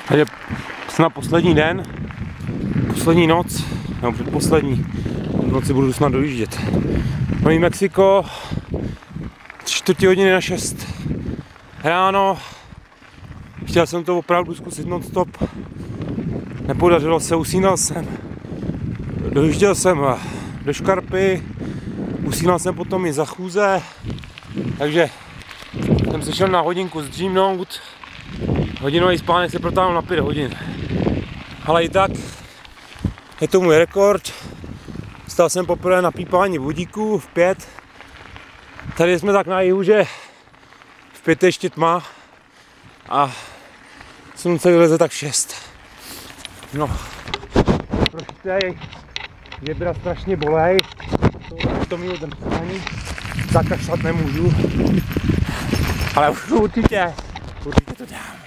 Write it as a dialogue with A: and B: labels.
A: Takže snad poslední den, poslední noc, nebo předposlední noci budu snad dojíždět. Nový Mexiko, 5:45 ráno. Chtěl jsem to opravdu zkusit non-stop. Nepodařilo se, usínal jsem. Dojížděl jsem do Škarpy, usínal jsem potom i za chůze. Takže jsem se šel na hodinku zdřímnout. Hodinový spánek se protáhl na 5 hodin. Ale i tak je to můj rekord. Stal jsem poprvé na pípání vodíku v 5. Tady jsme tak na jihu, že v 5 je ještě tma a slunce vyleze tak v 6. No, prošitej, žebra strašně bolej, to mi udrcání, zakašlat nemůžu, ale už určitě to dám.